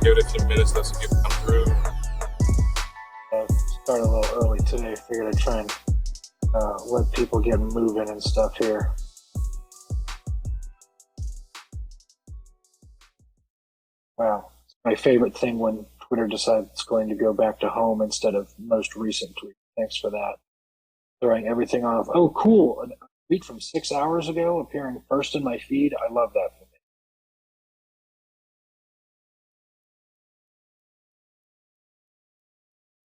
give it a few minutes, let some people come through. Started a little early today. Figured I'd try and let people get moving and stuff here. Wow. It's my favorite thing when Twitter decides it's going to go back to home instead of most recent tweet. Thanks for that. Throwing everything off. Oh, cool. A tweet from 6 hours ago appearing first in my feed. I love that for me.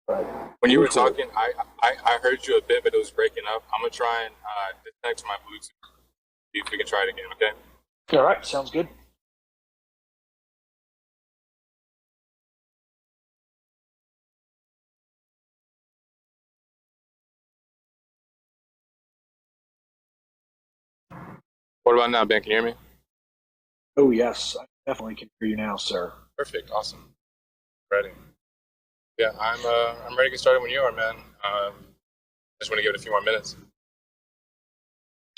But When you were talking, I heard you a bit, but it was breaking up. I'm going to try and disconnect my Bluetooth. See if we can try it again, okay? All right. Sounds good. What about now, Ben? Can you hear me? Oh, yes. I definitely can hear you now, sir. Perfect. Awesome. Ready. Yeah, I'm ready to get started when you are, man. Just want to give it a few more minutes.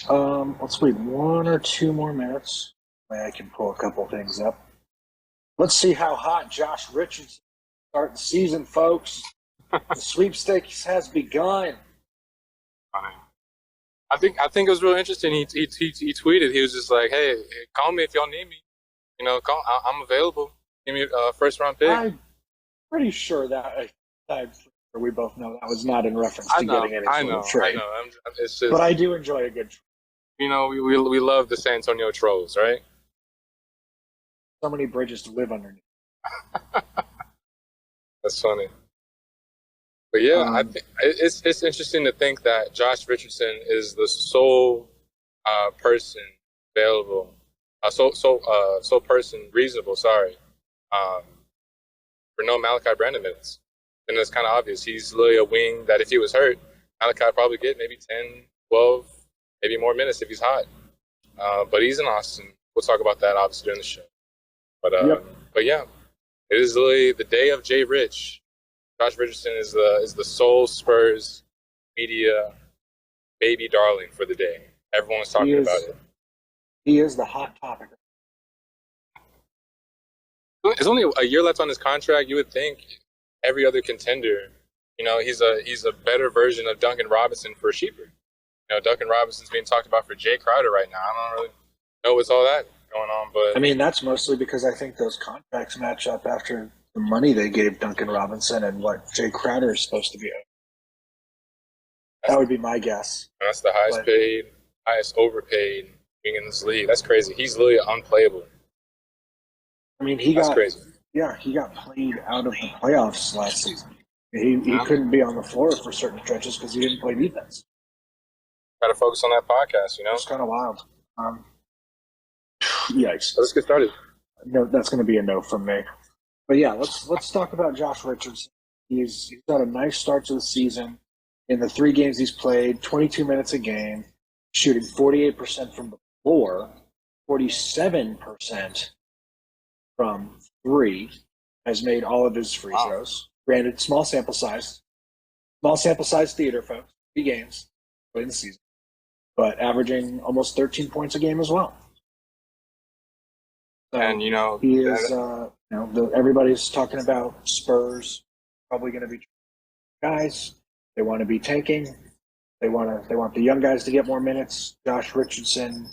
Let's wait 1 or 2 more minutes. I can pull a couple things up. Let's see how hot Josh Richardson start the season, folks. The sweepstakes has begun. I think it was real interesting. He tweeted. He was just like, "Hey, call me if y'all need me. You know, I'm available. Give me a first round pick." I'm pretty sure that we both know that was not in reference to getting any sort of trade. I know. It's just, but I do enjoy a good trade. You know, we love the San Antonio trolls, right? So many bridges to live underneath. That's funny. But yeah, I think it's interesting to think that Josh Richardson is the sole person available, sole person reasonable. Sorry, for no Malachi Brandon minutes, and it's kind of obvious. He's literally a wing that if he was hurt, Malachi would probably get maybe 10, 12, maybe more minutes if he's hot. But he's in Austin. We'll talk about that obviously during the show. But yeah, it is literally the day of Jay Rich. Josh Richardson is the sole Spurs media baby darling for the day. Everyone was talking about it. He is the hot topic. There's only a year left on his contract. You would think every other contender, you know, he's a better version of Duncan Robinson for cheaper. You know, Duncan Robinson's being talked about for Jay Crowder right now. I don't really know what's all that going on, but I mean that's mostly because I think those contracts match up after the money they gave Duncan Robinson and what Jay Crowder is supposed to be. That would be my guess. That's the highest paid, highest overpaid being in this league. That's crazy. He's literally unplayable. I mean, That's crazy. Yeah, he got played out of the playoffs last season. He couldn't be on the floor for certain stretches because he didn't play defense. Got to focus on that podcast, you know? It's kind of wild. Yikes. Let's get started. No, that's going to be a no from me. But yeah, let's talk about Josh Richardson. He's got a nice start to the season. In the 3 games he's played, 22 minutes a game, shooting 48% from the floor, 47% from 3, has made all of his free throws. Granted, small sample size theater, folks. 3 games in the season, but averaging almost 13 points a game as well. So and you know, he is. Everybody's talking about Spurs probably going to be guys. They want to be tanking. They want the young guys to get more minutes. Josh Richardson,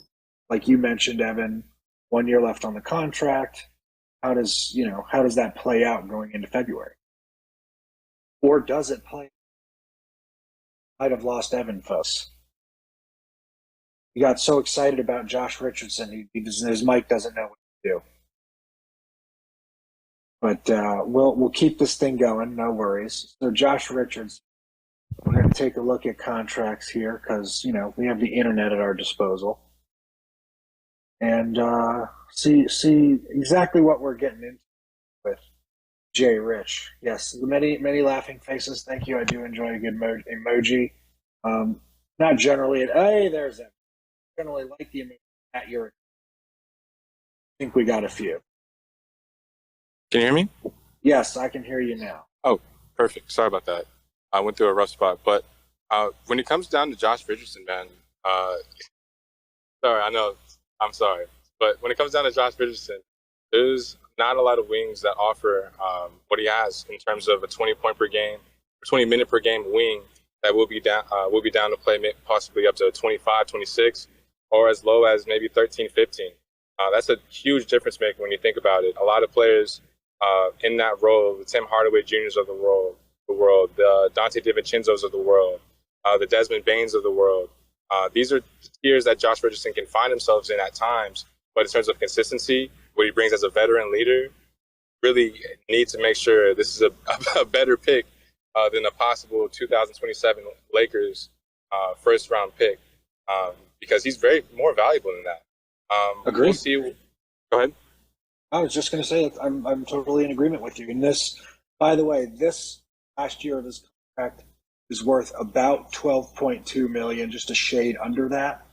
like you mentioned, Evan, 1 year left on the contract. How does that play out going into February? Or does it play? I'd have lost Evan, folks. He got so excited about Josh Richardson, his mic doesn't know what to do. But we'll keep this thing going, no worries. So Josh Richardson, we're going to take a look at contracts here because, we have the internet at our disposal. And see exactly what we're getting into with Jay Rich. Yes, many laughing faces. Thank you. I do enjoy a good emoji. Not generally. Hey, there's that. Generally like the emoji at your. I think we got a few. Can you hear me? Yes, I can hear you now. Oh, perfect. Sorry about that. I went through a rough spot. But when it comes down to Josh Richardson, man, sorry, I know. I'm sorry. But when it comes down to Josh Richardson, there's not a lot of wings that offer what he has in terms of a 20-point per game, 20-minute per game wing that will be down to play possibly up to 25, 26, or as low as maybe 13, 15. That's a huge difference maker when you think about it. A lot of players in that role, the Tim Hardaway Juniors of the world, the Dante DiVincenzo's of the world, the Desmond Bains of the world. These are tiers that Josh Richardson can find himself in at times, but in terms of consistency, what he brings as a veteran leader, really need to make sure this is a better pick than a possible 2027 Lakers first round pick, because he's very more valuable than that. Agreed. We'll see. Go ahead. I was just going to say I'm totally in agreement with you. And this, by the way, this last year of his contract is worth about $12.2 million, just a shade under that,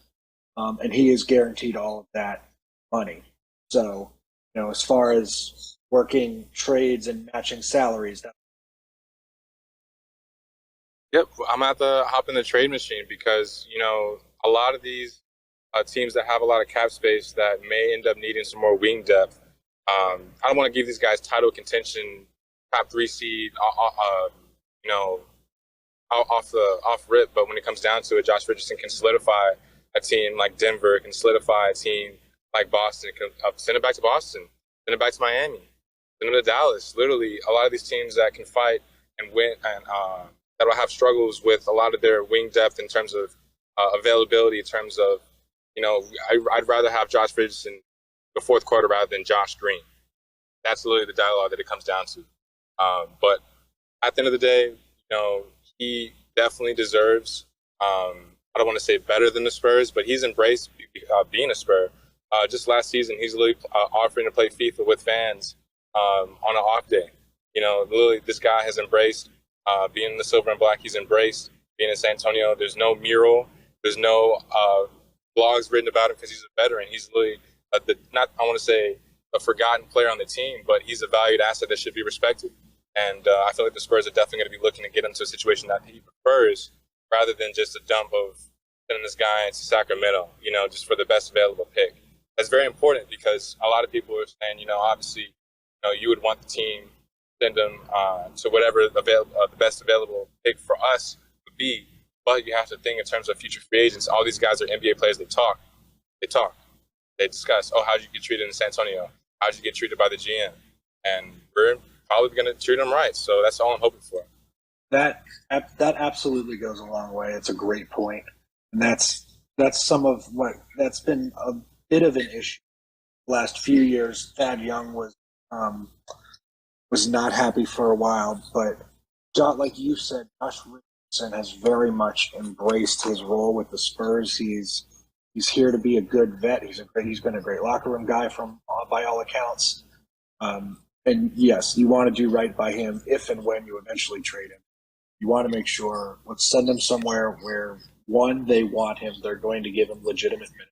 and he is guaranteed all of that money. So, as far as working trades and matching salaries, Yep, I'm at the hop in the trade machine because a lot of these teams that have a lot of cap space that may end up needing some more wing depth. I don't want to give these guys title contention, top 3 seed, off rip. But when it comes down to it, Josh Richardson can solidify a team like Denver, can solidify a team like Boston, can send it back to Boston, send it back to Miami, send it to Dallas. Literally, a lot of these teams that can fight and win and that will have struggles with a lot of their wing depth in terms of availability, in terms of, I'd rather have Josh Richardson the fourth quarter rather than Josh Green. That's literally the dialogue that it comes down to. But at the end of the day, he definitely deserves, I don't want to say better than the Spurs, but he's embraced being a Spur. Just last season, he's literally offering to play FIFA with fans on an off day. Literally, this guy has embraced being in the silver and black. He's embraced being in San Antonio. There's no mural. There's no blogs written about him because he's a veteran. He's literally I want to say a forgotten player on the team, but he's a valued asset that should be respected. And I feel like the Spurs are definitely going to be looking to get into a situation that he prefers rather than just a dump of sending this guy into Sacramento, just for the best available pick. That's very important because a lot of people are saying, obviously, you would want the team send them to whatever the best available pick for us would be. But you have to think in terms of future free agents. All these guys are NBA players. They talk. They discuss, how'd you get treated in San Antonio? How'd you get treated by the GM? And we're probably going to treat them right. So that's all I'm hoping for. That absolutely goes a long way. It's a great point. And that's some of what that's been a bit of an issue the last few years. Thad Young was not happy for a while, but like you said, Josh Richardson has very much embraced his role with the Spurs. He's here to be a good vet. He's been a great locker room guy by all accounts. And yes, you want to do right by him if and when you eventually trade him. You want to make sure, let's send him somewhere where, one, they want him, they're going to give him legitimate minutes,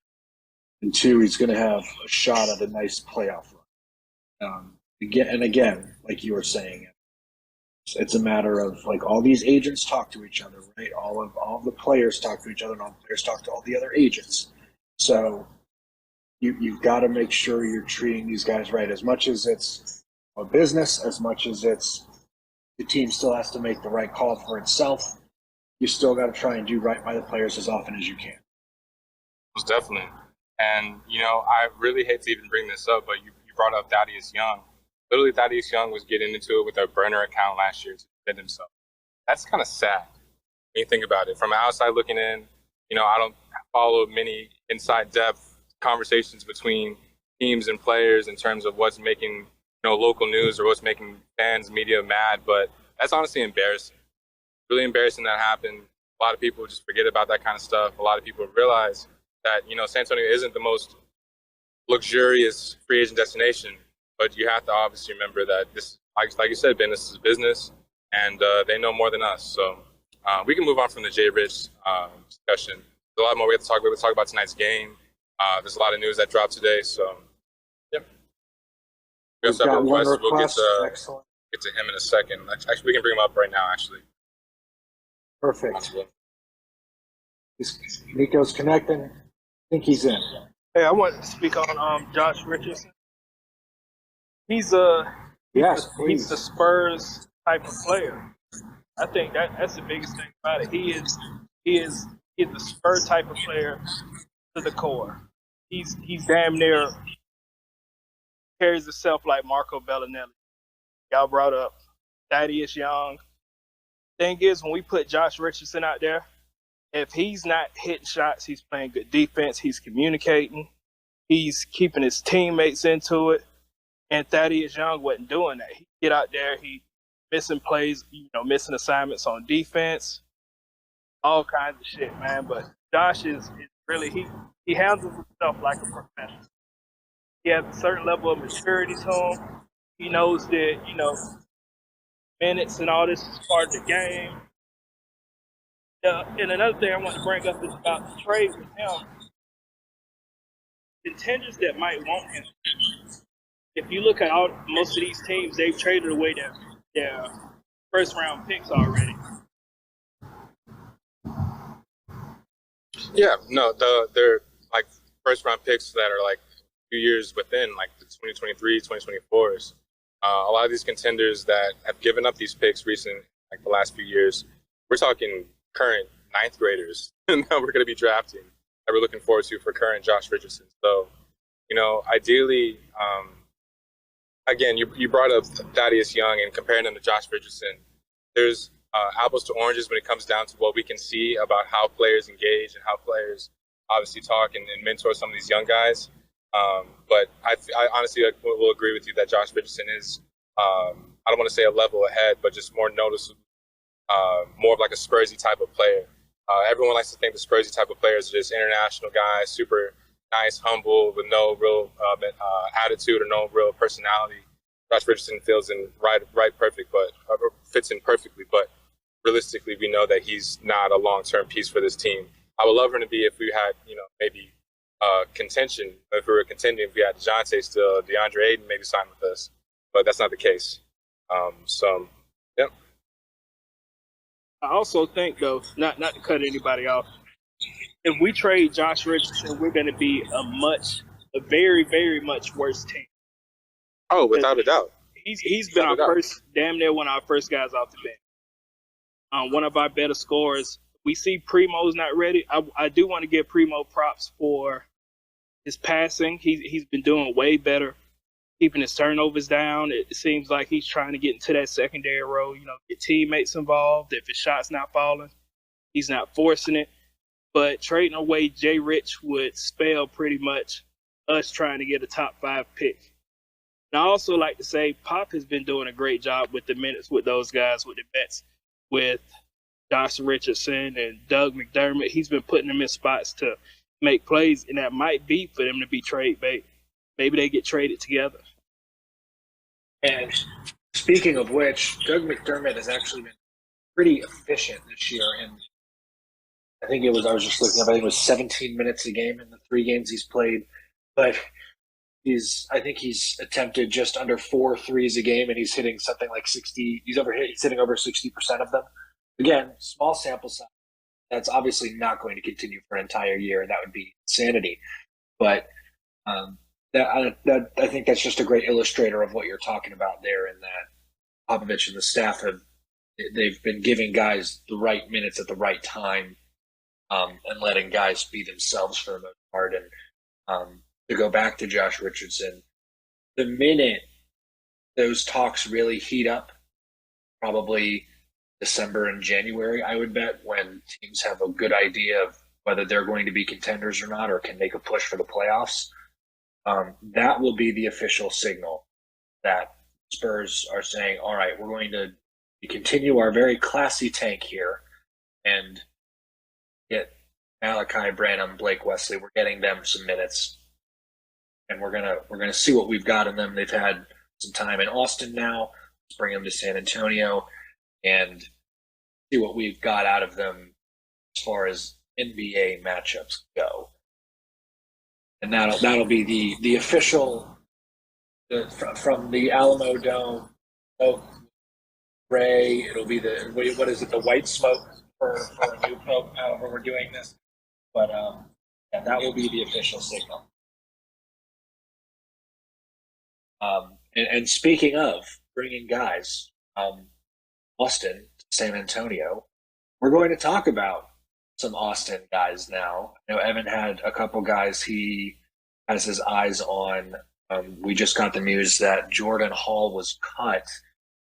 and two, he's going to have a shot at a nice playoff run. Again, like you were saying, it's a matter of like all these agents talk to each other, right? All of the players talk to each other, and all the players talk to all the other agents. So you've got to make sure you're treating these guys right, as much as it's a business, as much as it's the team still has to make the right call for itself. You still got to try and do right by the players as often as you can. Most definitely. And, I really hate to even bring this up, but you brought up Thaddeus Young. Literally, Thaddeus Young was getting into it with a burner account last year to defend himself. That's kind of sad when you think about it. From outside looking in, I don't follow many inside depth conversations between teams and players in terms of what's making local news or what's making fans, media mad, but that's honestly embarrassing. Really embarrassing that happened. A lot of people just forget about that kind of stuff. A lot of people realize that, San Antonio isn't the most luxurious free agent destination, but you have to obviously remember that this, like you said, Ben, this is business, and they know more than us. So we can move on from the Jay Rich discussion. There's a lot more we have to talk about. We'll talk about tonight's game. There's a lot of news that dropped today, so yeah. We also have a request. We'll get to him in a second. Actually, we can bring him up right now, actually. Perfect. Nico's connecting. I think he's in. Hey, I wanted to speak on Josh Richardson. he's Yes, he's the please. Spurs type of player. I think that's the biggest thing about it. He's the Spurs type of player to the core. He's damn near carries himself like Marco Bellinelli. Y'all brought up Thaddeus Young. Thing is, when we put Josh Richardson out there, if he's not hitting shots, he's playing good defense. He's communicating. He's keeping his teammates into it. And Thaddeus Young wasn't doing that. He get out there, he missing plays, missing assignments on defense, all kinds of shit, man. But Josh is really he handles himself like a professional. He has a certain level of maturity to him. He knows that minutes and all this is part of the game. And another thing I want to bring up is about the trade with him. Contenders that might want him. If you look at most of these teams, they've traded away their first round picks already. Yeah, no, they're like first round picks that are like a few years within, like the 2023, 2024s. A lot of these contenders that have given up these picks recently, like the last few years, we're talking current ninth graders that we're going to be drafting that we're looking forward to for current Josh Richardson. So, ideally, again, you brought up Thaddeus Young and comparing him to Josh Richardson. There's apples to oranges when it comes down to what we can see about how players engage and how players obviously talk and mentor some of these young guys. But I honestly will agree with you that Josh Richardson is, I don't want to say a level ahead, but just more noticeable, more of like a Spursy type of player. Everyone likes to think the Spursy type of players are just international guys, super nice, humble, with no real attitude or no real personality. Josh Richardson fits in perfectly, but realistically, we know that he's not a long-term piece for this team. I would love him to be if we had, maybe contention. If we were contending, if we had DeJounte still, DeAndre Ayton maybe sign with us, but that's not the case. Yeah. I also think, though, not to cut anybody off, if we trade Josh Richardson, we're going to be a very, very much worse team. Oh, without a doubt. He's been damn near one of our first guys off the bench. One of our better scorers. We see Primo's not ready. I do want to give Primo props for his passing. He's been doing way better, keeping his turnovers down. It seems like he's trying to get into that secondary role, get teammates involved. If his shot's not falling, he's not forcing it. But trading away Jay Rich would spell pretty much us trying to get a top 5 pick. And I also like to say Pop has been doing a great job with the minutes with those guys, with the vets, with Josh Richardson and Doug McDermott. He's been putting them in spots to make plays, and that might be for them to be trade bait. Maybe they get traded together. And speaking of which, Doug McDermott has actually been pretty efficient this year. And I was just looking up, I think it was 17 minutes a game in the 3 games he's played. But I think he's attempted just under 4 threes a game, and he's hitting something like 60. He's hitting over 60% of them. Again, small sample size. That's obviously not going to continue for an entire year. That would be insanity. But I think that's just a great illustrator of what you're talking about there, and that Popovich and the staff they've been giving guys the right minutes at the right time, and letting guys be themselves for the most part. And to go back to Josh Richardson, the minute those talks really heat up, probably December and January, I would bet, when teams have a good idea of whether they're going to be contenders or not, or can make a push for the playoffs, that will be the official signal that Spurs are saying, all right, we're going to continue our very classy tank here and get Malachi Branham, Blake Wesley. We're getting them some minutes, and we're gonna see what we've got in them. They've had some time in Austin now. Let's bring them to San Antonio and see what we've got out of them as far as NBA matchups go. And that'll be the official from the Alamo Dome. Ray, it'll be what is it? The white smoke for a new pope. However, we're doing this, but that will be the official signal. And speaking of bringing guys, Austin to San Antonio, we're going to talk about some Austin guys now. I know Evan had a couple guys he has his eyes on. We just got the news that Jordan Hall was cut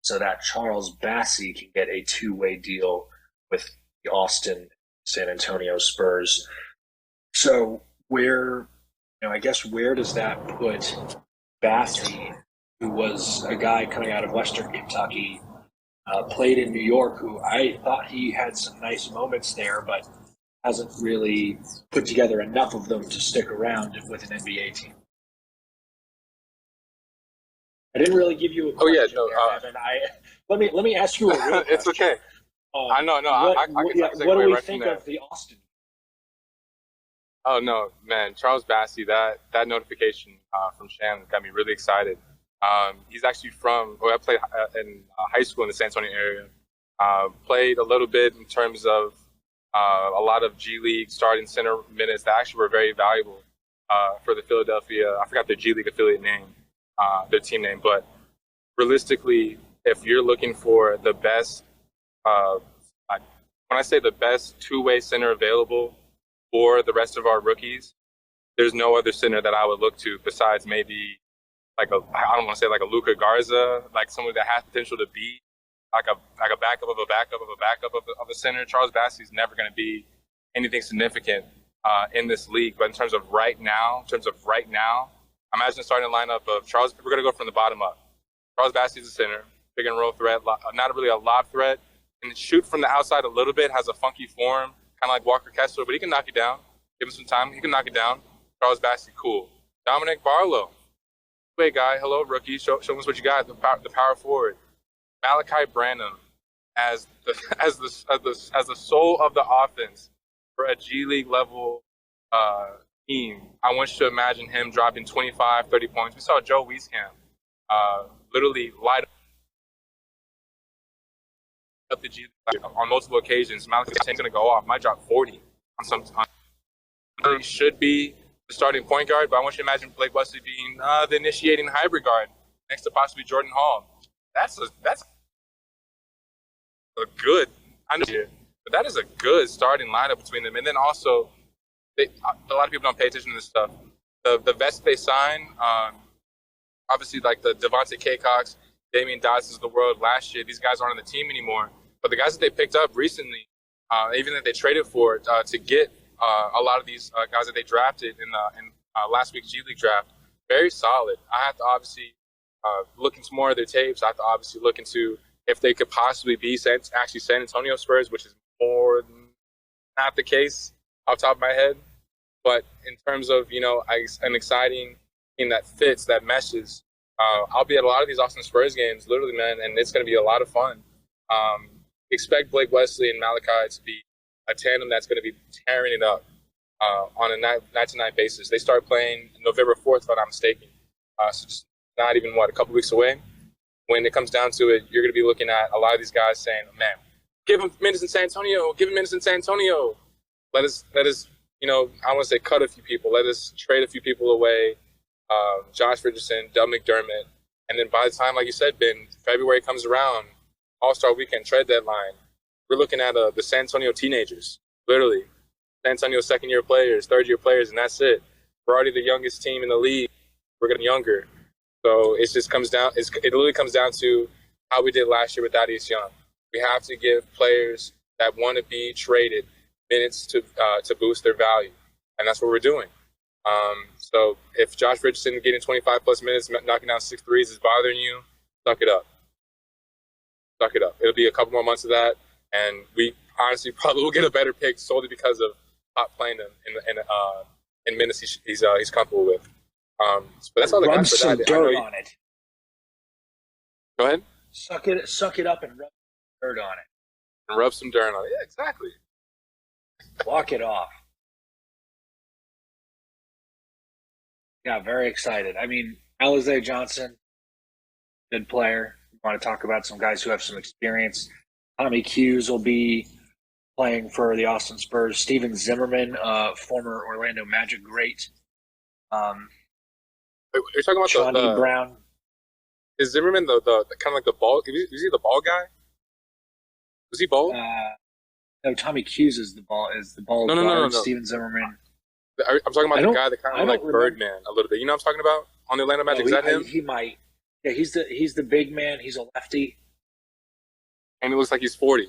so that Charles Bassey can get a two-way deal with the Austin San Antonio Spurs. So where does that put Bassey, who was a guy coming out of Western Kentucky, played in New York, who I thought he had some nice moments there, but hasn't really put together enough of them to stick around with an NBA team. I didn't really give you a question Evan. Let me ask you a real it's question. okay. I know. I can what do we think of the Austin? Oh no, man! Charles Bassey, that notification from Shannon got me really excited. He's actually I played in high school in the San Antonio area. Played a little bit in terms of a lot of G League starting center minutes that actually were very valuable for the Philadelphia. I forgot their G League affiliate name, their team name, but realistically, if you're looking for the best, when I say the best two-way center available for the rest of our rookies, there's no other center that I would look to besides maybe I don't want to say like a Luka Garza, like someone that has potential to be like a backup of a backup of a backup of a center. Charles Bassey's never going to be anything significant in this league. But in terms of right now, imagine the starting lineup of Charles. We're going to go from the bottom up. Charles Bassey's a center, pick and roll threat, not really a lob threat, and shoot from the outside a little bit. Has a funky form, kind of like Walker Kessler, but he can knock it down. Give him some time, he can knock it down. Charles Bassey, cool. Dominic Barlow, two-way guy. Hello, rookie. Show us what you got. The power forward. Malachi Branham as the soul of the offense for a G League level team. I want you to imagine him dropping 25, 30 points. We saw Joe Wieskamp literally light up the G League on multiple occasions. Malachi Branham's going to go off. Might drop 40 on some time. He should be the starting point guard, but I want you to imagine Blake Wesley being the initiating hybrid guard next to possibly Jordan Hall. That's a good, but that is a good starting lineup between them. And then also, a lot of people don't pay attention to this stuff. The vets they sign, obviously like the Devontae Kaycox, Damian Dodsons of the world last year, these guys aren't on the team anymore. But the guys that they picked up recently, even that they traded for to get a lot of these guys that they drafted in last week's G League draft, very solid. I have to obviously look into more of their tapes. I have to obviously look into if they could possibly be actually San Antonio Spurs, which is more than not the case off the top of my head. But in terms of, an exciting team that fits, that meshes, I'll be at a lot of these Austin Spurs games, literally, man, and it's going to be a lot of fun. Expect Blake Wesley and Malachi to be a tandem that's going to be tearing it up on a night-to-night basis. They start playing November 4th, if I'm not mistaken. So just not even, a couple weeks away. When it comes down to it, you're going to be looking at a lot of these guys saying, man, give him minutes in San Antonio. Give him minutes in San Antonio. Let us, I want to say cut a few people. Let us trade a few people away. Josh Richardson, Doug McDermott. And then by the time, like you said, Ben, February comes around, All-Star Weekend, trade deadline, we're looking at the San Antonio teenagers, literally. San Antonio second-year players, third-year players, and that's it. We're already the youngest team in the league. We're getting younger. So it just comes down. It literally comes down to how we did last year with Thaddeus Young. We have to give players that want to be traded minutes to boost their value, and that's what we're doing. So if Josh Richardson getting 25 plus minutes, knocking down 6 threes is bothering you, suck it up. Suck it up. It'll be a couple more months of that, and we honestly probably will get a better pick solely because of Pop playing him in minutes he's comfortable with. But that's all I got for that. Dirt on it. Go ahead. Suck it up and rub dirt on it. And rub some dirt on it. Yeah, exactly. Walk it off. Yeah, very excited. I mean, Alize Johnson, good player. We want to talk about some guys who have some experience. Tommy Hughes will be playing for the Austin Spurs. Steven Zimmerman, former Orlando Magic great. You're talking about Chauncey Brown. Is Zimmerman the kind of like the ball? Is he the ball guy? Was he bald? No, Tommy Hughes is the ball No, guard. no. Steven Zimmerman. I'm talking about the guy that kind of like Birdman a little bit. You know what I'm talking about? On the Atlanta Magic, is that him? He might. Yeah, he's the big man. He's a lefty. And it looks like he's 40.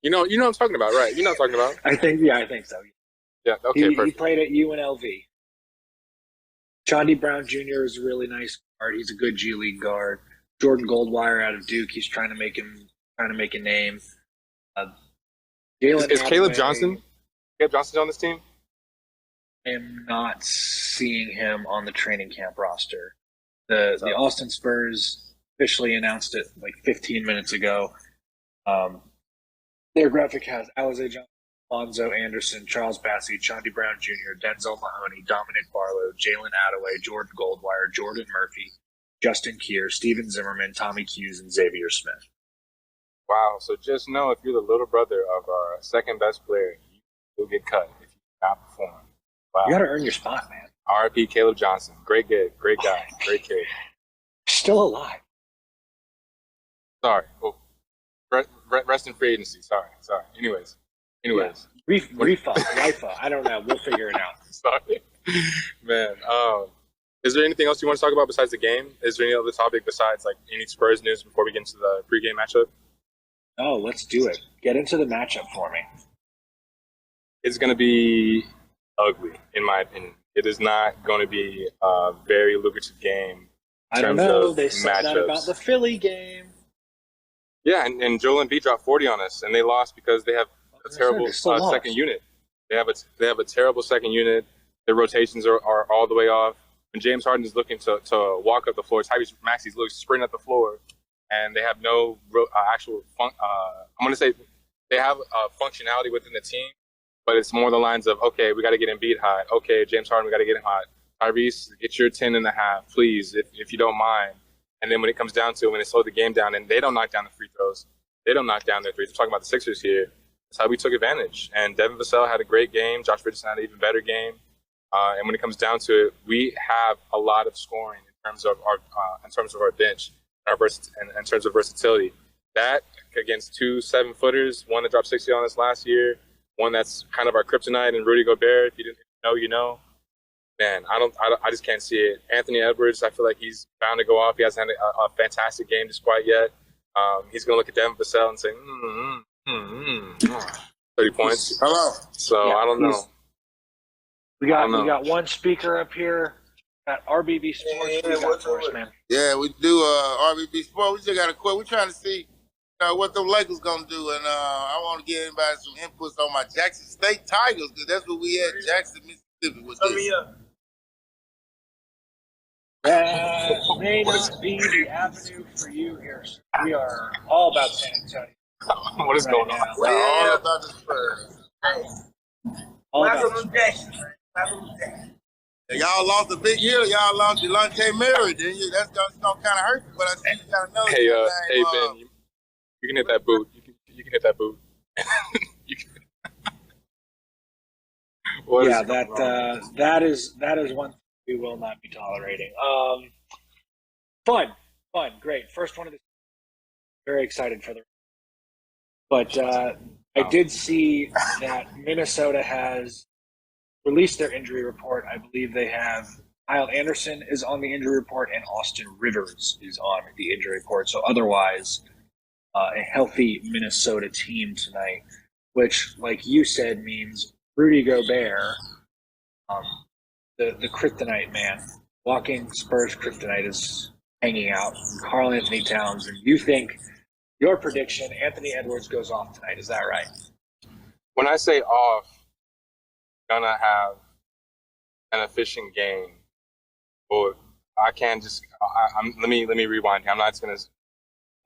You know what I'm talking about, right? You know what I'm talking about. I think so. Yeah, okay, perfect. He played at UNLV. Chauncey Brown Jr. is a really nice guard. He's a good G League guard. Jordan Goldwire out of Duke. He's trying to make a name. Is Caleb Johnson? Caleb Johnson on this team? I am not seeing him on the training camp roster. The Austin Spurs officially announced it like 15 minutes ago. Their graphic has Alize Johnson, Lonzo Anderson, Charles Bassey, Chauncey Brown Jr., Denzel Mahoney, Dominic Barlow, Jalen Attaway, Jordan Goldwire, Jordan Murphy, Justin Kier, Steven Zimmerman, Tommy Hughes, and Xavier Smith. Wow, so just know if you're the little brother of our second best player, you'll get cut if you not perform. Wow. You got to earn your spot, man. R.I.P. Caleb Johnson. Great guy, great kid. Still alive. Sorry. Well, rest in free agency. Sorry. Anyways. Yeah. Rifa. I don't know. We'll figure it out. Sorry. Man, is there anything else you want to talk about besides the game? Is there any other topic besides like any Spurs news before we get into the pregame matchup? Oh, let's do it. Get into the matchup for me. It's going to be ugly, in my opinion. It is not going to be a very lucrative game. I don't know. They said that about the Philly game. Yeah, and Joel Embiid dropped 40 on us, and they lost because they have a terrible second unit. They have a terrible second unit. Their rotations are all the way off. When James Harden is looking to walk up the floor, Tyrese Maxey's looking to sprint up the floor, and they have no actual I'm going to say they have functionality within the team, but it's more the lines of, okay, we got to get Embiid hot. Okay, James Harden, we got to get him hot. Tyrese, get your 10.5, please, if you don't mind. And then when it comes down to it, when they slow the game down and they don't knock down the free throws, they don't knock down their threes. I'm talking about the Sixers here. That's how we took advantage. And Devin Vassell had a great game. Josh Richardson had an even better game. And when it comes down to it, we have a lot of scoring in terms of our bench, in terms of versatility. That against 2 7-footers, one that dropped 60 on us last year, one that's kind of our kryptonite, and Rudy Gobert. If you didn't know, you know. Man, I just can't see it. Anthony Edwards, I feel like he's bound to go off. He hasn't had a fantastic game just quite yet. He's going to look at Devin Vassell and say, 30 points. Hello. So I don't know. We got one speaker up here at RBB Sports. Man. Yeah, we do RBB Sports. We just got a quote. We're trying to see what the Lakers going to do. And I want to give anybody some inputs on my Jackson State Tigers, because that's what we had, Jackson, Mississippi. That may not be the avenue for you here. We are all about San Antonio. What is going on? We're all about the Spurs. All about Y'all lost a big hitter. Y'all lost Delonte Murray. That's gonna kind of hurt you, but I think you gotta know. Hey, Ben, you can hit that boot. You can hit that boot. That is one thing we will not be tolerating. Fun, great. First one of the very excited for the. But I did see that Minnesota has released their injury report. I believe they have Kyle Anderson is on the injury report and Austin Rivers is on the injury report. So otherwise, a healthy Minnesota team tonight, which, like you said, means Rudy Gobert, the kryptonite man, walking Spurs kryptonite, is hanging out. Karl Anthony Towns, and you think your prediction, Anthony Edwards goes off tonight. Is that right? When I say off, gonna have an efficient game, but I can't just. Let me rewind here. I'm not just gonna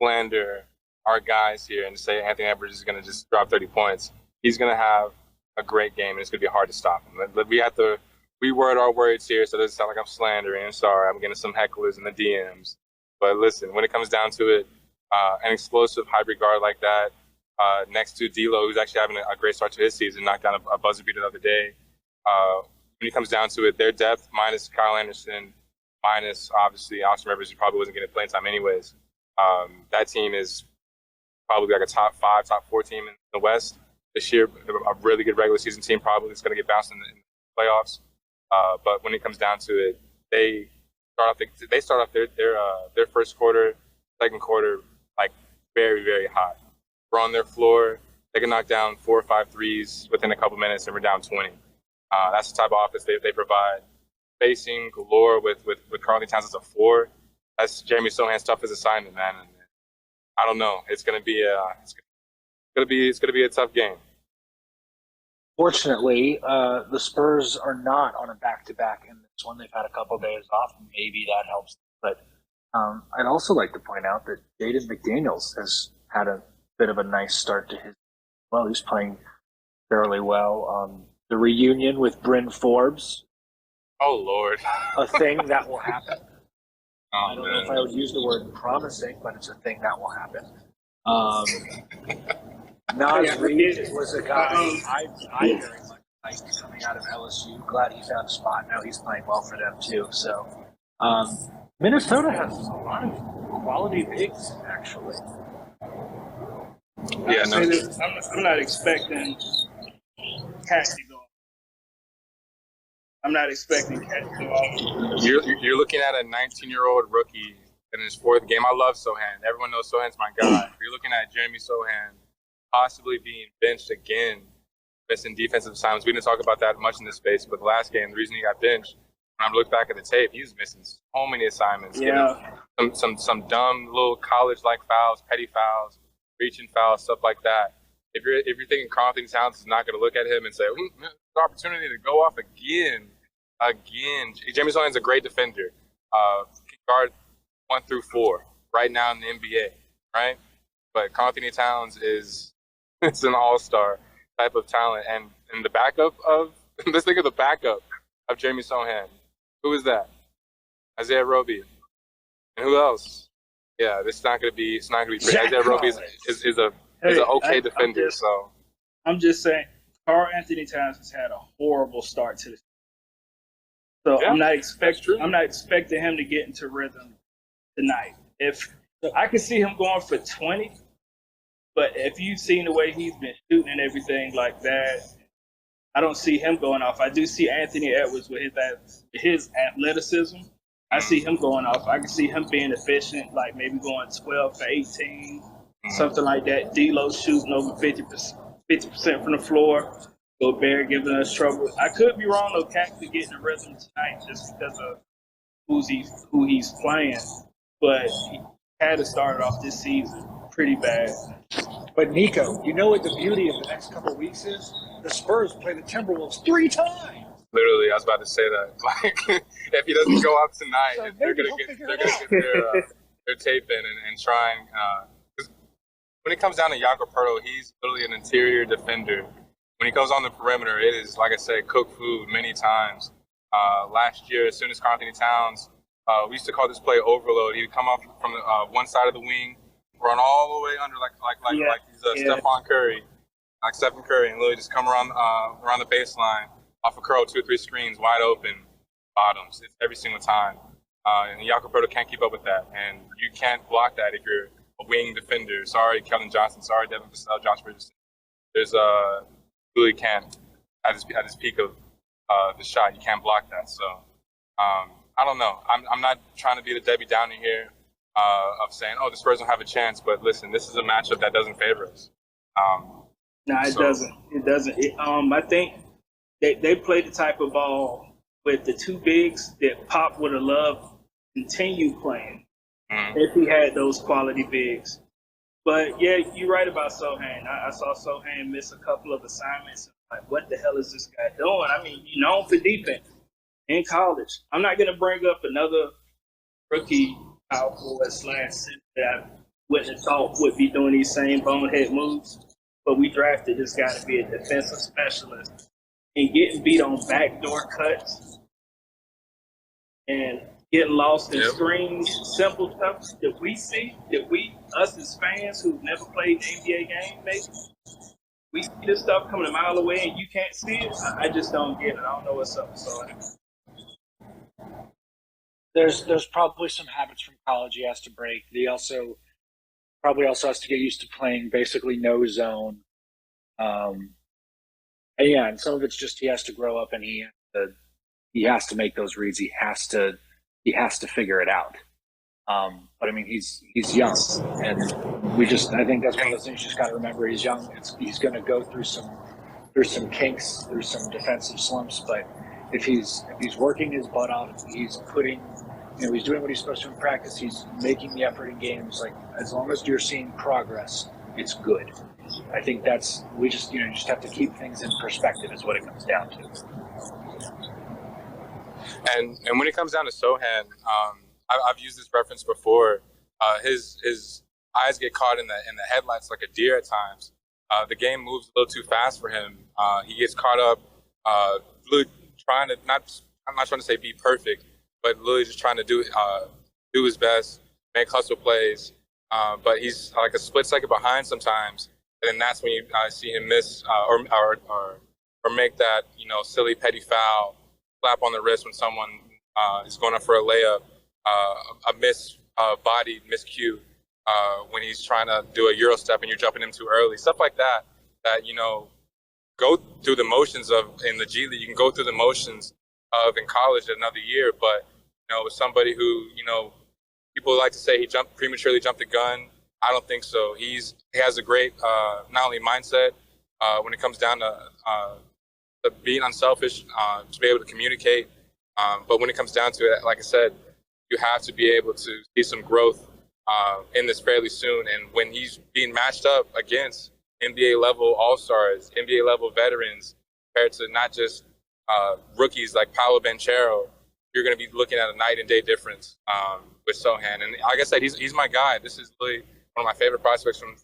slander our guys here and say Anthony Edwards is gonna just drop 30 points. He's gonna have a great game, and it's gonna be hard to stop him. We have to reword our words here, so it doesn't sound like I'm slandering. I'm sorry, I'm getting some hecklers in the DMs. But listen, when it comes down to it, an explosive hybrid guard like that, next to D'Lo, who's actually having a great start to his season, knocked down a buzzer beater the other day. When it comes down to it, their depth minus Kyle Anderson minus obviously Austin Rivers, who probably wasn't getting playing time anyways. That team is probably like a top 5, top 4 team in the West this year. A really good regular season team, probably is going to get bounced in the playoffs. But when it comes down to it, they start off their first quarter, second quarter like very, very hot. We're on their floor. They can knock down 4 or 5 threes within a couple minutes, and we're down 20. That's the type of offense they provide. Spacing galore with Karl Towns as a 4. That's Jeremy Sohan's toughest assignment, man. And I don't know. It's gonna be a tough game. Fortunately, the Spurs are not on a back-to-back in this one. They've had a couple days off. Maybe that helps. But I'd also like to point out that Jaden McDaniels has had a bit of a nice start to his. Well, he's playing fairly well. The reunion with Bryn Forbes. Oh, Lord. A thing that will happen. Oh, I don't know if I would use the word promising, but it's a thing that will happen. Nas Reed was a guy I very much liked coming out of LSU. Glad he found a spot. Now he's playing well for them, too. So Minnesota has a lot of quality bigs, actually. Yeah, no. I'm not expecting Cat to go. I'm not expecting Cat to go off. You're looking at a 19-year-old rookie in his 4th game. I love Sohan. Everyone knows Sohan's my guy. You're looking at Jeremy Sohan possibly being benched again, missing defensive assignments. We didn't talk about that much in this space, but the last game, the reason he got benched, when I look back at the tape, he was missing so many assignments. Yeah. Some dumb little college-like fouls, petty fouls, reaching fouls, stuff like that. If you're thinking Karl Towns is not going to look at him and say, there's an opportunity to go off again. Jeremy Sohan's a great defender. Can guard 1 through 4 right now in the NBA, right? But Karl Towns is it's an all-star type of talent. And the backup of let's think of the backup of Jeremy Sohan. Who is that? Isaiah Roby. And who else? Yeah, it's not gonna be pretty. Isaiah Roby is an okay defender. I'm just saying, Karl Anthony Towns has had a horrible start to this. So yeah, I'm not expecting him to get into rhythm tonight. If I could see him going for 20, but if you've seen the way he's been shooting and everything like that, I don't see him going off. I do see Anthony Edwards with his athleticism. I see him going off. I can see him being efficient, like maybe going 12 for 18, something like that. D'Lo shooting over 50% from the floor. Gobert giving us trouble. I could be wrong though. Cat could get in the rhythm tonight just because of who he's playing. But he had to start off this season pretty bad. But Nico, you know what the beauty of the next couple of weeks is? The Spurs play the Timberwolves 3 times. Literally, I was about to say that. Like, if he doesn't go out tonight, so they're gonna get their tape in and try and. When it comes down to Jakob Poeltl, he's literally an interior defender. When he goes on the perimeter, it is, like I said, cook food many times. Last year, as soon as Karl Anthony Towns, we used to call this play overload. He would come off from the one side of the wing, run all the way under like he's Stephen Curry, and literally just come around the baseline off a curl, 2 or 3 screens, wide open, bottoms. It's every single time. And Jakob Poeltl can't keep up with that, and you can't block that if you're a wing defender. Sorry, Kevin Johnson. Sorry, Devin Vassell, Josh Richardson. There's really can't at his peak of the shot. You can't block that. So I don't know. I'm not trying to be the Debbie Downer here of saying, the Spurs don't have a chance. But listen, this is a matchup that doesn't favor us. Doesn't. It doesn't. I think they play the type of ball with the 2 bigs that Pop would have loved to continue playing if he had those quality bigs. But yeah, you're right about Sohan. I saw Sohan miss a couple of assignments. Like, what the hell is this guy doing? I mean, you're known for defense in college. I'm not going to bring up another rookie power forward / center that I wouldn't have thought would be doing these same bonehead moves. But we drafted this guy to be a defensive specialist. And getting beat on backdoor cuts and getting lost in screens, simple stuff that we see, us as fans who've never played an NBA game, maybe, we see this stuff coming a mile away and you can't see it. I just don't get it. I don't know what's up. So there's probably some habits from college he has to break. He probably also has to get used to playing basically no zone. And yeah, and some of it's just he has to grow up and he has to make those reads. He has to figure it out. But I mean, he's young, and I think that's one of those things you just got to remember. He's young. He's going to go through some kinks, through some defensive slumps. But if he's working his butt off, he's putting, he's doing what he's supposed to in practice. He's making the effort in games. Like, as long as you're seeing progress, it's good. I think we just have to keep things in perspective is what it comes down to. And when it comes down to Sohan, I've used this reference before. His eyes get caught in the headlights like a deer at times. The game moves a little too fast for him. He gets caught up, really trying to I'm not trying to say be perfect, but really just trying to do his best, make hustle plays. But he's like a split second behind sometimes, and then that's when you see him miss or make that silly petty foul, slap on the wrist when someone is going up for a layup, a miscue when he's trying to do a Euro step and you're jumping him too early, stuff like that. That go through the motions of in the G League. You can go through the motions of in college another year, but with somebody who people like to say he prematurely jumped the gun. I don't think so. He has a great not only mindset when it comes down to being unselfish, to be able to communicate, but when it comes down to it, like I said, you have to be able to see some growth in this fairly soon. And when he's being matched up against NBA level all-stars, NBA level veterans, compared to not just rookies like Paolo Banchero, you're going to be looking at a night and day difference with Sohan. And like I said, he's my guy. This is really one of my favorite prospects from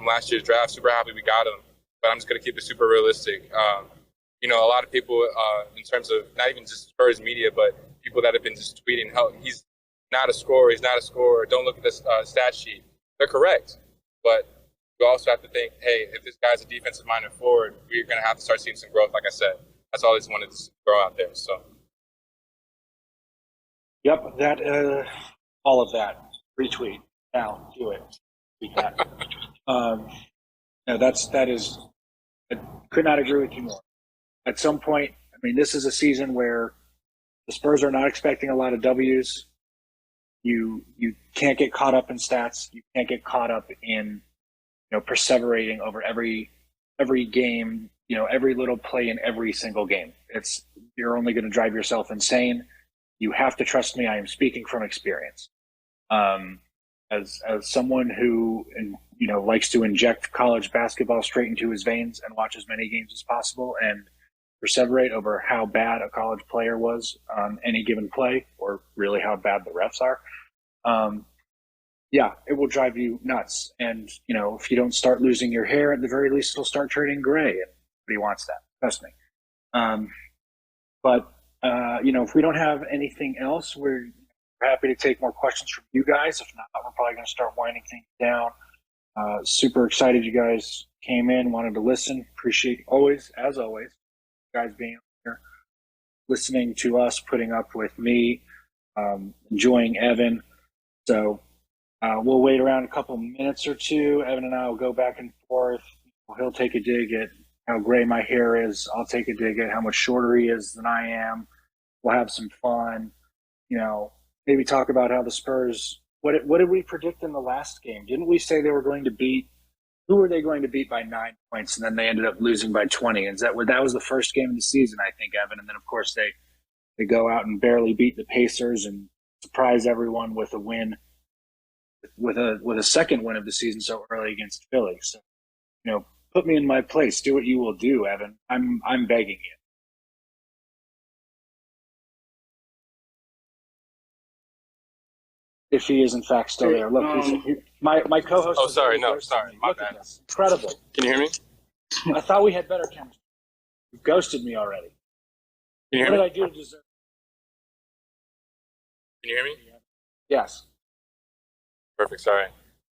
last year's draft. Super happy we got him, but I'm just going to keep it super realistic. A lot of people, in terms of not even just Spurs media, but people that have been just tweeting, he's not a scorer, don't look at this stat sheet. They're correct. But you also have to think, hey, if this guy's a defensive-minded forward, we're going to have to start seeing some growth, like I said. That's all I just wanted to throw out there. So. Yep, all of that. Retweet. Now, do it. Tweet that. I could not agree with you more. At some point, I mean, this is a season where the Spurs are not expecting a lot of W's. You can't get caught up in stats. You can't get caught up in, perseverating over every game, every little play in every single game. You're only going to drive yourself insane. You have to trust me. I am speaking from experience. As someone who likes to inject college basketball straight into his veins and watch as many games as possible and perseverate over how bad a college player was on any given play, or really how bad the refs are. It will drive you nuts. And if you don't start losing your hair, at the very least, it'll start turning gray. And nobody wants that. Trust me. If we don't have anything else, we're happy to take more questions from you guys. If not, we're probably going to start winding things down. Super excited you guys came in, wanted to listen. Appreciate as always, you guys being here, listening to us, putting up with me, enjoying Evan. So we'll wait around a couple minutes or two. Evan and I will go back and forth. He'll take a dig at how gray my hair is. I'll take a dig at how much shorter he is than I am. We'll have some fun. Maybe talk about how the Spurs. What did we predict in the last game? Didn't we say they were going to beat? Who were they going to beat by 9 points, and then they ended up losing by 20? And that was the first game of the season, I think, Evan. And then of course they go out and barely beat the Pacers and surprise everyone with a win, with a second win of the season so early against Philly. So put me in my place. Do what you will do, Evan. I'm begging you. If he is in fact still there. Look, my co-host. Oh, sorry, my bad. Incredible. Can you hear me? I thought we had better chemistry. You've ghosted me already. Can you hear me? What did I do to deserve? Can you hear me? Yes. Perfect. Sorry.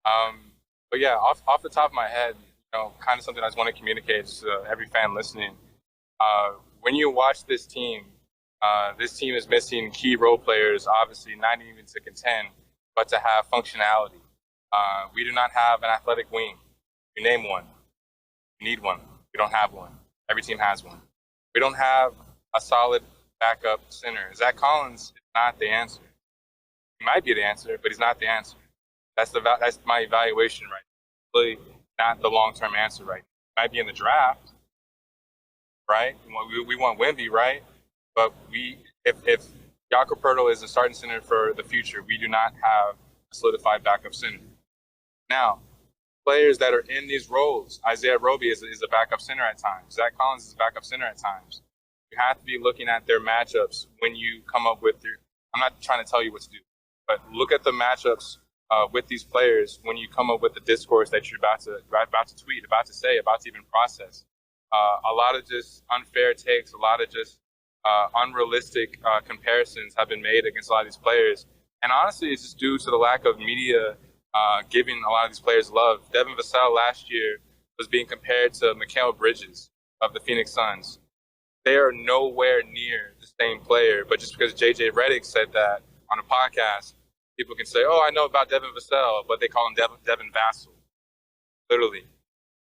But yeah, off the top of my head, kind of something I just want to communicate to every fan listening. When you watch this team, This team is missing key role players, obviously not even to contend, but to have functionality. We do not have an athletic wing. You name one. We need one. We don't have one. Every team has one. We don't have a solid backup center. Zach Collins is not the answer. He might be the answer, but he's not the answer. That's my evaluation right now. Really not the long-term answer right now. He might be in the draft, right? We want Wemby, right? But if Jakob Poeltl is the starting center for the future, we do not have a solidified backup center. Now, players that are in these roles, Isaiah Roby is a backup center at times. Zach Collins is a backup center at times. You have to be looking at their matchups when you come up with your. I'm not trying to tell you what to do, but look at the matchups with these players when you come up with the discourse that you're about to tweet, about to say, about to even process. A lot of just unfair takes, a lot of just unrealistic comparisons have been made against a lot of these players. And honestly, it's just due to the lack of media giving a lot of these players love. Devin Vassell last year was being compared to Mikal Bridges of the Phoenix Suns. They are nowhere near the same player, but just because JJ Redick said that on a podcast, people can say, oh, I know about Devin Vassell, but they call him Devin Vassell, literally.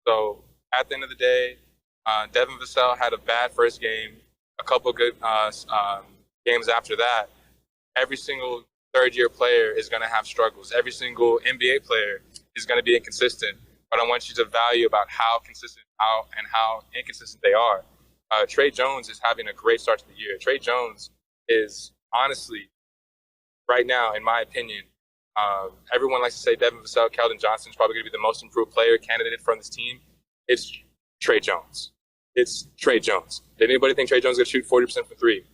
So at the end of the day, Devin Vassell had a bad first game, a couple good games after that. Every single third-year player is going to have struggles. Every single NBA player is going to be inconsistent. But I want you to value about how consistent and how inconsistent they are. Trey Jones is having a great start to the year. Trey Jones is honestly, right now, in my opinion, everyone likes to say Devin Vassell, Keldon Johnson is probably going to be the most improved player candidate from this team. It's Trey Jones. It's Trey Jones. Did anybody think Trey Jones is going to shoot 40% from three?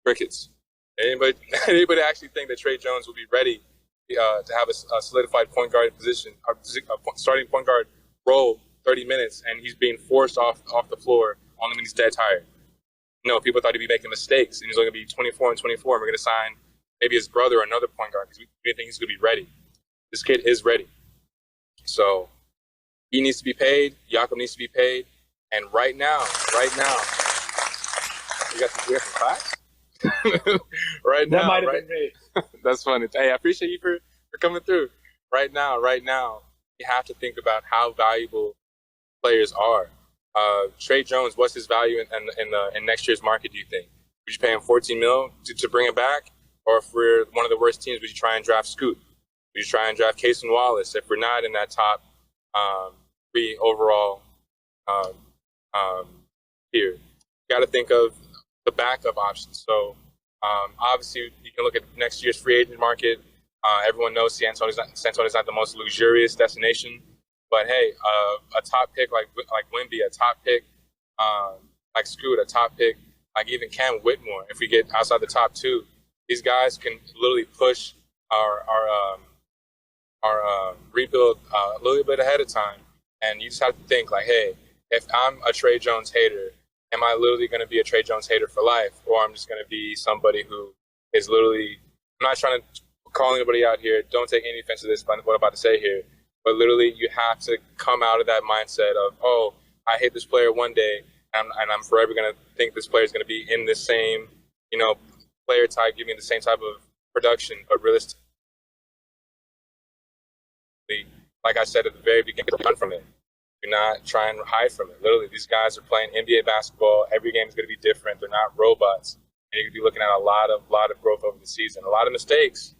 Crickets. Anybody actually think that Trey Jones will be ready to have a solidified point guard position, starting point guard role 30 minutes, and he's being forced off the floor only when he's dead tired? No, people thought he'd be making mistakes, and he's only going to be 24 and 24, and we're going to sign maybe his brother or another point guard because we didn't think he's going to be ready. This kid is ready. So he needs to be paid. Jakob needs to be paid. And right now, we got some claps. Right now, that might have been me. That's funny. Hey, I appreciate you for coming through. Right now, you have to think about how valuable players are. Trey Jones, what's his value in next year's market, do you think? Would you pay him $14 million to bring him back? Or if we're one of the worst teams, would you try and draft Scoot? Would you try and draft Cason Wallace? If we're not in that top 3 overall here, you got to think of the backup options. So obviously, you can look at next year's free agent market. Everyone knows San Antonio's not the most luxurious destination, but hey, a top pick like Wemby, a top pick like Scoot, a top pick like even Cam Whitmore. If we get outside the top 2, these guys can literally push our rebuild a little bit ahead of time. And you just have to think like, hey, if I'm a Trey Jones hater, am I literally going to be a Trey Jones hater for life? Or I'm just going to be somebody who is literally, I'm not trying to call anybody out here. Don't take any offense to this, what I'm about to say here. But literally, you have to come out of that mindset of, oh, I hate this player one day, and I'm forever going to think this player is going to be in the same, player type, giving the same type of production, but realistically, like I said at the very beginning, run from it. Do not try and hide from it. Literally, these guys are playing NBA basketball. Every game is going to be different. They're not robots. And you're going to be looking at a lot of growth over the season. A lot of mistakes.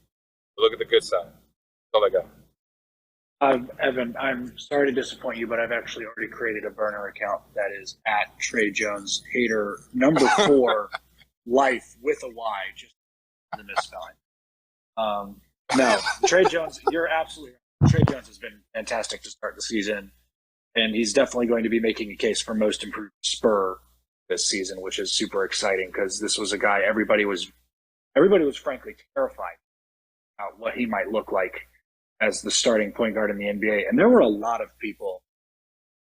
But look at the good side. That's all I got. Evan, I'm sorry to disappoint you, but I've actually already created a burner account that is at Trey Jones Hater number 4 life with a Y, just the misspelling. No, Trey Jones, you're absolutely right. Trey Jones has been fantastic to start the season, and he's definitely going to be making a case for most improved Spur this season, which is super exciting because this was a guy everybody was frankly terrified about what he might look like as the starting point guard in the NBA. And there were a lot of people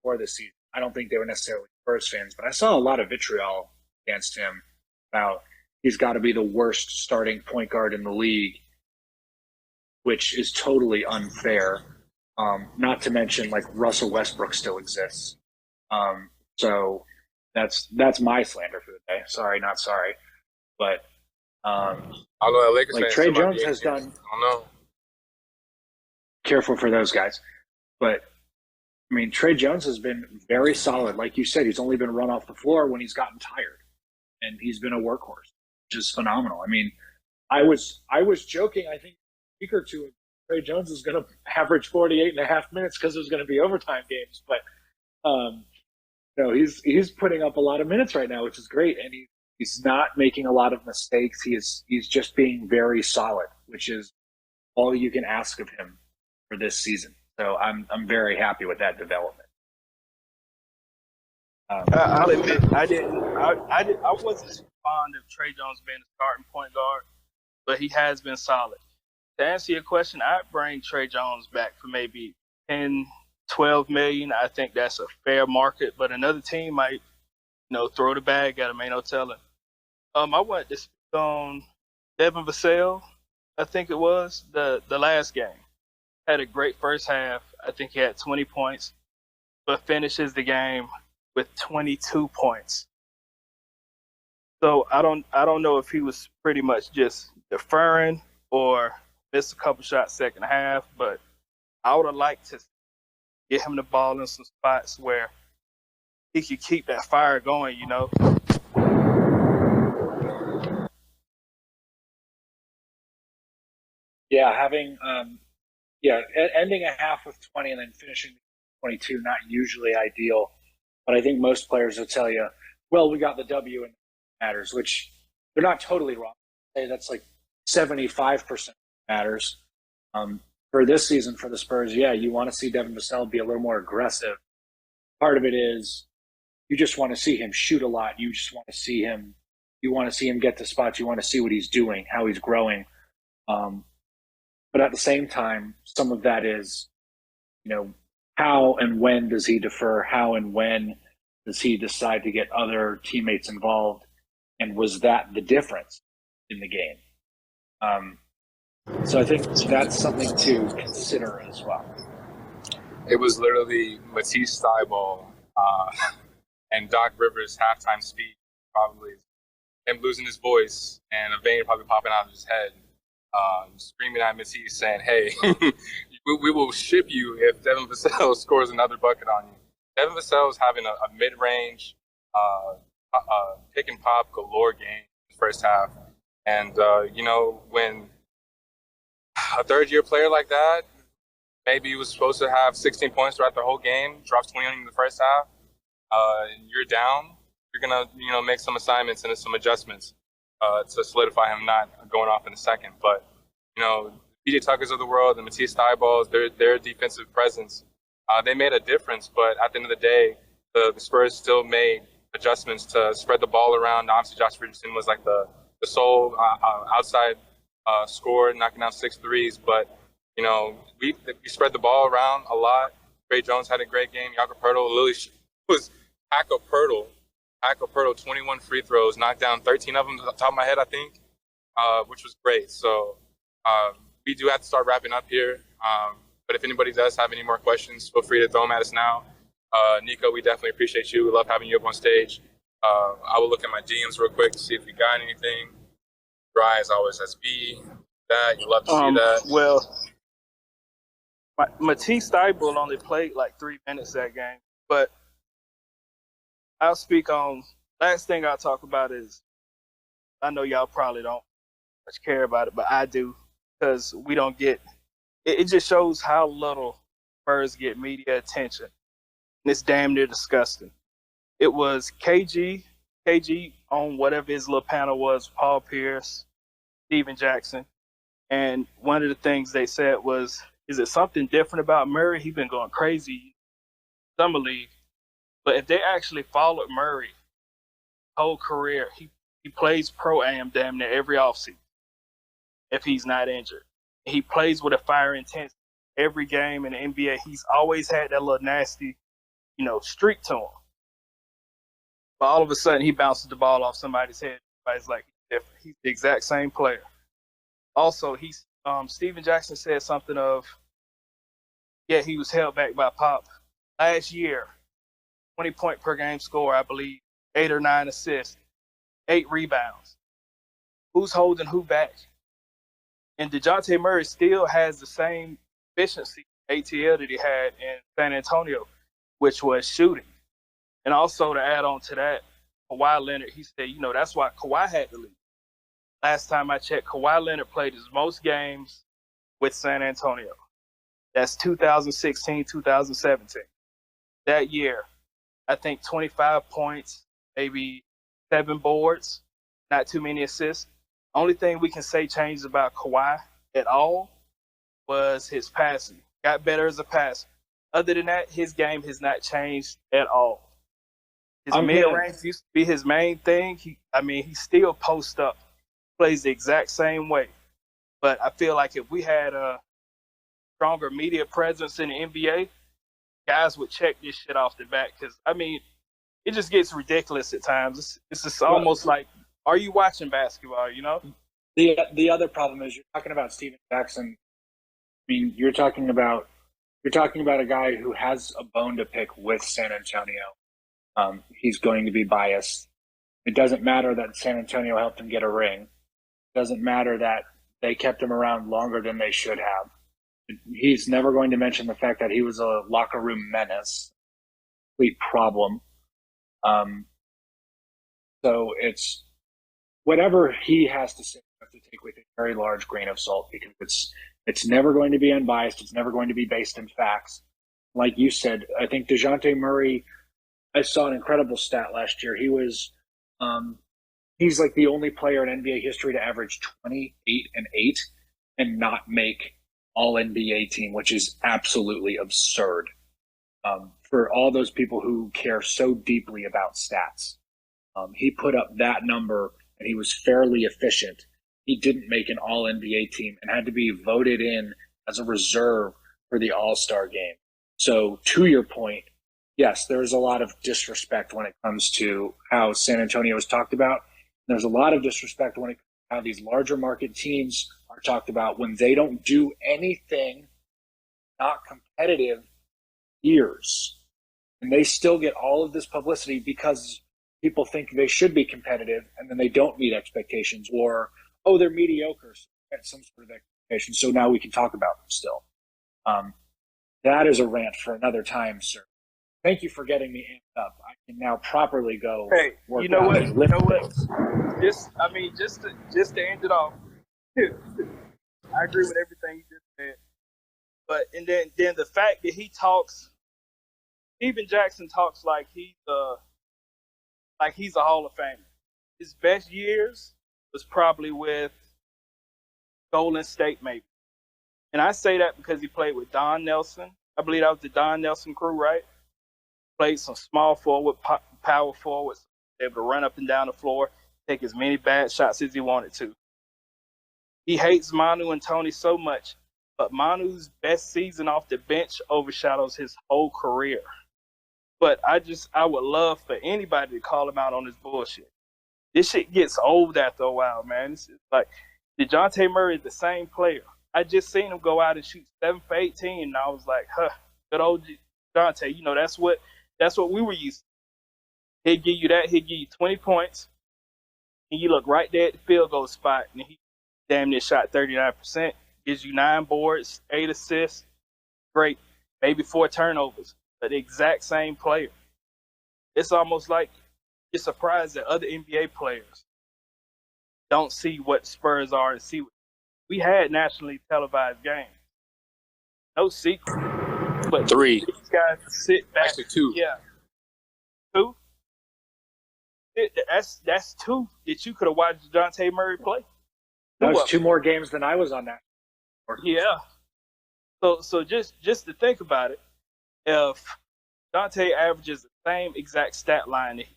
for this season. I don't think they were necessarily Spurs fans, but I saw a lot of vitriol against him about he's got to be the worst starting point guard in the league, which is totally unfair. Not to mention, like, Russell Westbrook still exists. So that's my slander for the day. Sorry, not sorry. But I don't know. Lakers like fans Trey still might Jones be has here. done. I don't know. Careful for those guys, but I mean, Trey Jones has been very solid. Like you said, he's only been run off the floor when he's gotten tired, and he's been a workhorse, which is phenomenal. I mean, I was joking. I think a week or two ago, Trey Jones is going to average 48.5 minutes because there's going to be overtime games. But no, he's putting up a lot of minutes right now, which is great, and he's not making a lot of mistakes. He's just being very solid, which is all you can ask of him for this season. So I'm very happy with that development. I'll admit I wasn't so fond of Trey Jones being a starting point guard, but he has been solid. To answer your question, I'd bring Trey Jones back for maybe 10, 12 million. I think that's a fair market, but another team might, throw the bag at him. Ain't no telling. I wanted to speak on Devin Vassell. I think it was the last game. Had a great first half. I think he had 20 points, but finishes the game with 22 points. So I don't know if he was pretty much just deferring or missed a couple shots second half, but I would have liked to get him the ball in some spots where he could keep that fire going, Yeah, ending a half with 20 and then finishing 22, not usually ideal. But I think most players will tell you, well, we got the W and it matters, which they're not totally wrong. Hey, that's like 75% matters. For this season for the Spurs, yeah, you want to see Devin Vassell be a little more aggressive. Part of it is you just want to see him shoot a lot. You just want to see him. You want to see him get to spots. You want to see what he's doing, how he's growing. But at the same time, some of that is, how and when does he defer? How and when does he decide to get other teammates involved? And was that the difference in the game? So I think that's something to consider as well. It was literally Matisse Thybulle and Doc Rivers' halftime speech, probably him losing his voice and a vein probably popping out of his head, screaming at Matisse saying, "Hey, we will ship you if Devin Vassell scores another bucket on you." Devin Vassell is having a mid-range pick and pop galore game in the first half, and when a third-year player like that, maybe he was supposed to have 16 points throughout the whole game, drops 20 on you in the first half, and you're down, you're gonna make some assignments and some adjustments to solidify him not going off in the second. But PJ Tuckers of the world and Matisse Thybulle, their defensive presence, they made a difference. But at the end of the day, the Spurs still made adjustments to spread the ball around. Obviously, Josh Richardson was like the sole outside scorer, knocking down 6 threes. But we spread the ball around a lot. Trey Jones had a great game. Jakob Poeltl literally was Jakob Poeltl, 21 free throws, knocked down 13 of them off the top of my head, I think, which was great. So we do have to start wrapping up here. But if anybody does have any more questions, feel free to throw them at us now. Nico, we definitely appreciate you. We love having you up on stage. I will look at my DMs real quick to see if we got anything. Dry as always, SB. That you love to see that. Well, Matisse Thybulle only played like 3 minutes that game, but I'll speak on. Last thing I'll talk about is, I know y'all probably don't much care about it, but I do, because we don't get. It just shows how little Spurs get media attention, and it's damn near disgusting. It was KG on whatever his little panel was, Paul Pierce, Steven Jackson, and one of the things they said was, "Is it something different about Murray? He's been going crazy summer league." But if they actually followed Murray whole career, he plays pro-am damn near every offseason if he's not injured. He plays with a fire intensity every game in the NBA. He's always had that little nasty, streak to him. But all of a sudden, he bounces the ball off somebody's head. Everybody's like, he's the exact same player. Also, Steven Jackson said something of, he was held back by Pop. Last year, 20-point per game score, I believe, 8 or 9 assists, 8 rebounds. who's holding who back. And DeJounte Murray still has the same efficiency ATL that he had in San Antonio, which was shooting. And also to add on to that, Kawhi Leonard, he said, that's why Kawhi had to leave. Last time I checked, Kawhi Leonard played his most games with San Antonio. That's 2016, 2017. That year, I think 25 points, maybe 7 boards, not too many assists. Only thing we can say changed about Kawhi at all was his passing. Got better as a passer. Other than that, his game has not changed at all. His mid-range used to be his main thing. He still posts up, plays the exact same way. But I feel like if we had a stronger media presence in the NBA, guys would check this shit off the bat. Because, it just gets ridiculous at times. It's just almost like, are you watching basketball, The other problem is you're talking about Steven Jackson. You're talking about a guy who has a bone to pick with San Antonio. He's going to be biased. It doesn't matter that San Antonio helped him get a ring. It doesn't matter that they kept him around longer than they should have. He's never going to mention the fact that he was a locker room menace, complete problem. So it's whatever he has to say, you have to take with a very large grain of salt, because it's never going to be unbiased. It's never going to be based in facts. Like you said, I think DeJounte Murray, I saw an incredible stat last year. He was, he's like the only player in NBA history to average 28-8 and not make all NBA team, which is absolutely absurd. For all those people who care so deeply about stats, he put up that number and he was fairly efficient. He didn't make an all NBA team and had to be voted in as a reserve for the All-Star game. So to your point, yes, there's a lot of disrespect when it comes to how San Antonio is talked about. There's a lot of disrespect when it comes to how these larger market teams are talked about when they don't do anything not competitive years. And they still get all of this publicity because people think they should be competitive and then they don't meet expectations, or, oh, they're mediocre, so at some sort of expectation, so now we can talk about them still. That is a rant for another time, sir. Thank you for getting me amped up. I can now properly go. Hey, work you know out what? and You lift know what? things. Just to end it off, I agree with everything you just said. But and then the fact that he talks, Steven Jackson talks like he's a Hall of Famer. His best years was probably with Golden State, maybe. And I say that because he played with Don Nelson. I believe that was the Don Nelson crew, right? Played some small forward, power forwards, able to run up and down the floor, take as many bad shots as he wanted to. He hates Manu and Tony so much, but Manu's best season off the bench overshadows his whole career. But I would love for anybody to call him out on this bullshit. This shit gets old after a while, man. It's like DeJounte Murray is the same player. I just seen him go out and shoot 7 for 18, and I was like, good old DeJounte. That's what we were used to. He'd give you that. He'd give you 20 points, and you look right there at the field goal spot, and he damn near shot 39%. Gives you 9 boards, 8 assists. Great. Maybe 4 turnovers. But the exact same player. It's almost like you're surprised that other NBA players don't see what Spurs are and see what we had nationally televised games. No secret. But 3. These guys sit back. Actually 2. Yeah. 2? That's 2 that you could have watched DeJounte Murray play. That was 2 more games than I was on that. Yeah. So just to think about it, if Dante averages the same exact stat line that he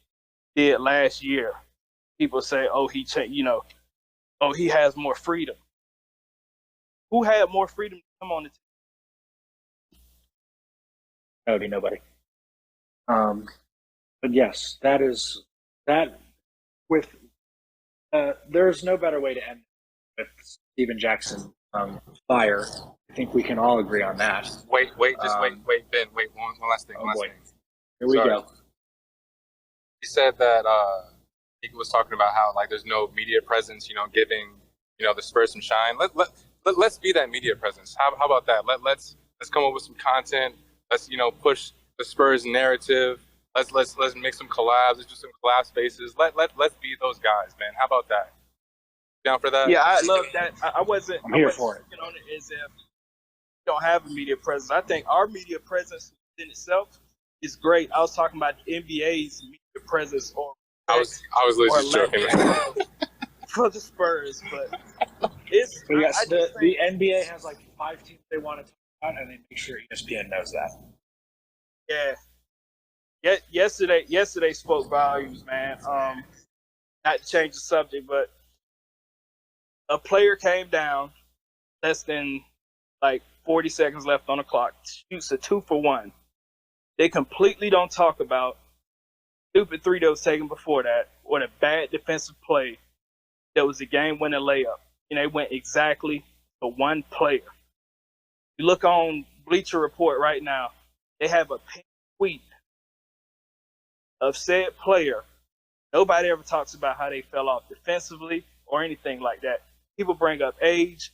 did last year, people say, oh, he has more freedom. Who had more freedom to come on the team? That would be nobody. But yes, that with there's no better way to end with Steven Jackson fire. I think we can all agree on that. Wait, Ben, one last thing. Here we go. He said that he was talking about how like there's no media presence, giving the Spurs some shine. Let's be that media presence. How about that? Let's come up with some content. Let's push the Spurs narrative. Let's make some collabs. Let's do some collab spaces. Let's be those guys, man. How about that? Down for that? Yeah, I love that. I wasn't. I'm here I wasn't for it. speaking on it as if we don't have a media presence. I think our media presence in itself is great. I was talking about the NBA's media presence, or I was literally joking. For the Spurs, but it's But yes, I just the think, NBA has like 5 teams they want to talk about, and they make sure ESPN knows that. yeah. Yesterday spoke volumes, man. Not to change the subject, but a player came down less than like 40 seconds left on the clock, shoots a 2-for-1. They completely don't talk about stupid 3 that was taken before that, or the bad defensive play that was a game-winning layup. And they went exactly to one player. You look on Bleacher Report right now, they have a pinned tweet of said player. Nobody ever talks about how they fell off defensively or anything like that. People bring up age.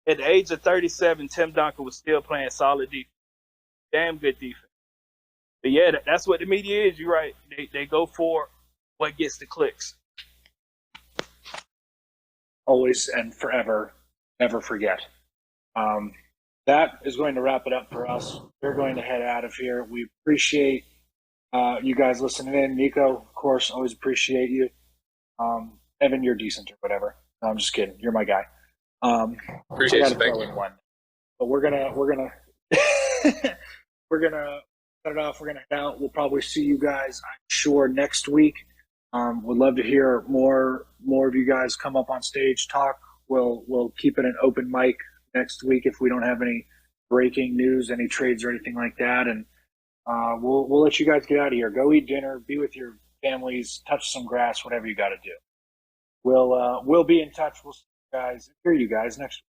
At the age of 37, Tim Duncan was still playing solid defense. Damn good defense. But yeah, that's what the media is. You're right. They go for what gets the clicks. Always and forever, never forget. That is going to wrap it up for us. We're going to head out of here. We appreciate you guys listening in. Nico, of course, always appreciate you. Evan, you're decent or whatever. No, I'm just kidding. You're my guy. Appreciate I you. gotta Thank throw you. in one. But we're gonna we're gonna cut it off. We're gonna head out. We'll probably see you guys, I'm sure, next week. Would love to hear more of you guys come up on stage, talk. We'll keep it an open mic next week if we don't have any breaking news, any trades or anything like that, and we'll let you guys get out of here. Go eat dinner, be with your families, touch some grass, whatever you got to do. We'll be in touch. We'll see you guys, hear you guys next week.